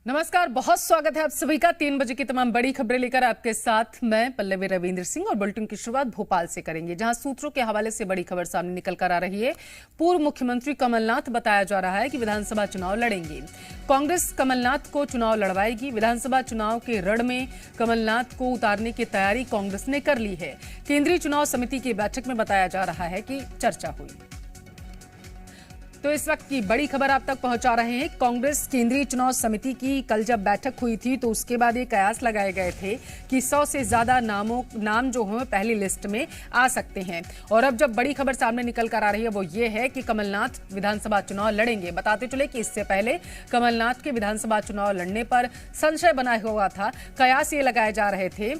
नमस्कार, बहुत स्वागत है आप सभी का। 3 बजे की तमाम बड़ी खबरें लेकर आपके साथ मैं पल्लवी रविंद्र सिंह। और बुलेटिन की शुरुआत भोपाल से करेंगे, जहां सूत्रों के हवाले से बड़ी खबर सामने निकल कर आ रही है। पूर्व मुख्यमंत्री कमलनाथ बताया जा रहा है कि विधानसभा चुनाव लड़ेंगे। कांग्रेस कमलनाथ को चुनाव लड़वाएगी। विधानसभा चुनाव के रण में कमलनाथ को उतारने की तैयारी कांग्रेस ने कर ली है। केंद्रीय चुनाव समिति की बैठक में बताया जा रहा है कि चर्चा हुई। तो इस वक्त की बड़ी खबर आप तक पहुंचा रहे हैं। कांग्रेस केंद्रीय चुनाव समिति की कल जब बैठक हुई थी तो उसके बाद ये कयास लगाए गए थे कि 100 से ज्यादा नाम जो हैं पहली लिस्ट में आ सकते हैं। और अब जब बड़ी खबर सामने निकल कर आ रही है वो ये है कि कमलनाथ विधानसभा चुनाव लड़ेंगे। बताते चले कि इससे पहले कमलनाथ के विधानसभा चुनाव लड़ने पर संशय बना हुआ था। कयास ये लगाए जा रहे थे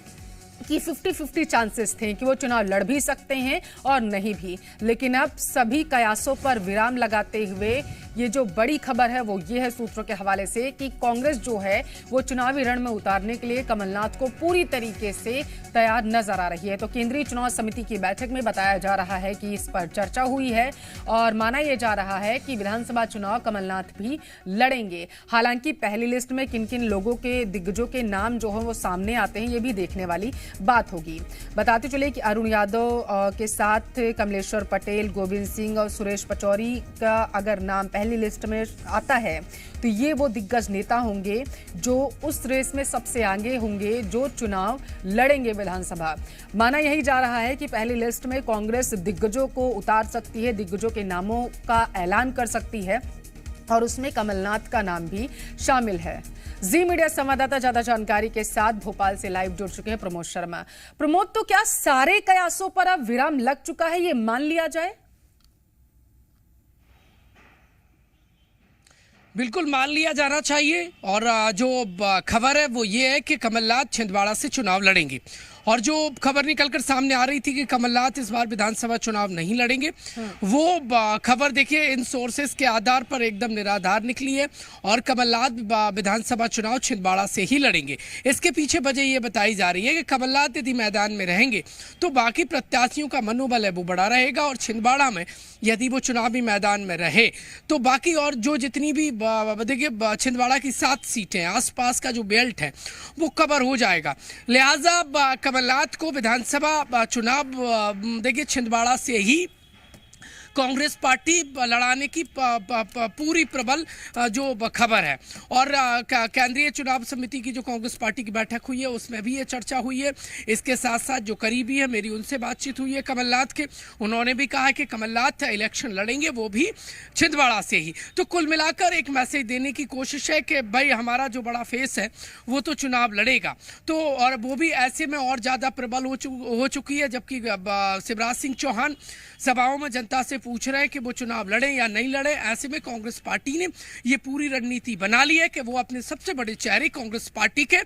कि 50-50 चांसेस थे कि वो चुनाव लड़ भी सकते हैं और नहीं भी। लेकिन अब सभी कयासों पर विराम लगाते हुए ये जो बड़ी खबर है वो ये है सूत्रों के हवाले से कि कांग्रेस जो है वो चुनावी रण में उतारने के लिए कमलनाथ को पूरी तरीके से तैयार नजर आ रही है। तो केंद्रीय चुनाव समिति की बैठक में बताया जा रहा है कि इस पर चर्चा हुई है और माना यह जा रहा है कि विधानसभा चुनाव कमलनाथ भी लड़ेंगे। हालांकि पहली लिस्ट में किन किन लोगों के दिग्गजों के नाम जो है वो सामने आते हैं ये भी देखने वाली बात होगी। बताते चले कि अरुण यादव के साथ कमलेश्वर पटेल, गोविंद सिंह और सुरेश पचौरी का अगर नाम पहली लिस्ट में आता है तो ये वो दिग्गज नेता होंगे जो उस रेस में सबसे आगे होंगे, जो चुनाव लड़ेंगे विधानसभा। माना यही जा रहा है कि पहली लिस्ट में कांग्रेस दिग्गजों को उतार सकती है, दिग्गजों के नामों का ऐलान कर सकती है और उसमें कमलनाथ का नाम भी शामिल है। जी मीडिया संवाददाता ज्यादा जानकारी के साथ भोपाल से लाइव जुड़ चुके हैं प्रमोद शर्मा। प्रमोद, तो क्या सारे कयासों पर अब विराम लग चुका है, ये मान लिया जाए? बिल्कुल मान लिया जाना चाहिए। और जो खबर है वो ये है कि कमलनाथ छिंदवाड़ा से चुनाव लड़ेंगे। और जो खबर निकलकर सामने आ रही थी कि कमलनाथ इस बार विधानसभा चुनाव नहीं लड़ेंगे, वो खबर देखिए इन सोर्सेस के आधार पर एकदम निराधार निकली है। और कमलनाथ विधानसभा चुनाव छिंदवाड़ा से ही लड़ेंगे। इसके पीछे वजह ये बताई जा रही है कि कमलनाथ यदि मैदान में रहेंगे तो बाकी प्रत्याशियों का मनोबल है वो बड़ा रहेगा। और छिंदवाड़ा में यदि वो चुनावी मैदान में रहे तो बाकी और जो जितनी भी देखिए छिंदवाड़ा की 7 सीटें आसपास का जो बेल्ट है वो कवर हो जाएगा। लिहाजा कमलनाथ को विधानसभा चुनाव देखिए छिंदवाड़ा से ही कांग्रेस पार्टी लड़ाने की पूरी प्रबल जो खबर है। और केंद्रीय चुनाव समिति की जो कांग्रेस पार्टी की बैठक हुई है उसमें भी ये चर्चा हुई है। इसके साथ साथ जो करीबी है, मेरी उनसे बातचीत हुई है कमलनाथ के, उन्होंने भी कहा कि कमलनाथ इलेक्शन लड़ेंगे, वो भी छिंदवाड़ा से ही। तो कुल मिलाकर एक मैसेज देने की कोशिश है कि भाई हमारा जो बड़ा फेस है वो तो चुनाव लड़ेगा। तो और वो भी ऐसे में और ज़्यादा प्रबल हो चुकी है, जबकि शिवराज सिंह चौहान सभाओं में जनता से पूछ रहे हैं कि वो चुनाव लड़े या नहीं लड़े। ऐसे में कांग्रेस पार्टी ने ये पूरी रणनीति बना ली है कि वो अपने सबसे बड़े चेहरे कांग्रेस पार्टी के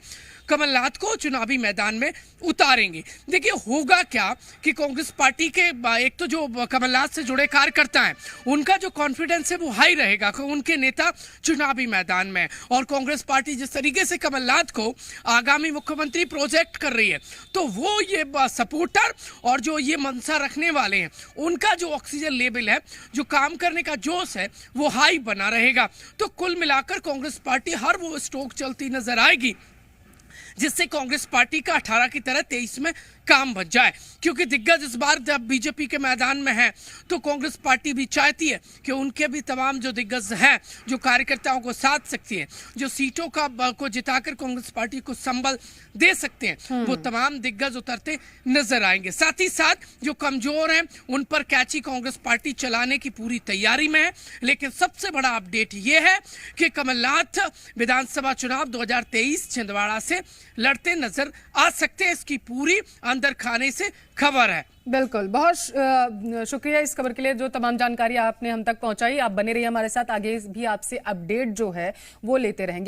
कमलनाथ को चुनावी मैदान में उतारेंगे। देखिए होगा क्या कि कांग्रेस पार्टी के एक तो जो कमलनाथ से जुड़े कार्यकर्ता हैं उनका जो कॉन्फिडेंस है वो हाई रहेगा कि उनके नेता चुनावी मैदान में। और कांग्रेस पार्टी जिस तरीके से कमलनाथ को आगामी मुख्यमंत्री प्रोजेक्ट कर रही है तो वो ये सपोर्टर और जो ये मंशा रखने वाले हैं उनका जो ऑक्सीजन लेवल है, जो काम करने का जोश है वो हाई बना रहेगा। तो कुल मिलाकर कांग्रेस पार्टी हर वो स्ट्रोक चलती नजर आएगी जिससे कांग्रेस पार्टी का 18 की तरह 23 में काम बच जाए। क्योंकि दिग्गज इस बार जब बीजेपी के मैदान में है तो कांग्रेस पार्टी भी चाहती है कि उनके भी तमाम जो दिग्गज हैं, जो कार्यकर्ताओं को साथ सकती है, जो सीटों को जिताकर कांग्रेस पार्टी को संबल दे सकते हैं, वो तमाम दिग्गज उतरते नजर आएंगे। साथ ही साथ जो कमजोर हैं उन पर कैची कांग्रेस पार्टी चलाने की पूरी तैयारी में है। लेकिन सबसे बड़ा अपडेट ये है कि कमलनाथ विधानसभा चुनाव 2023 छिंदवाड़ा से लड़ते नजर आ सकते हैं। इसकी पूरी अंदर खाने से खबर है। बिल्कुल, बहुत शुक्रिया इस खबर के लिए, जो तमाम जानकारी आपने हम तक पहुंचाई। आप बने रहिए हमारे साथ, आगे भी आपसे अपडेट जो है वो लेते रहेंगे।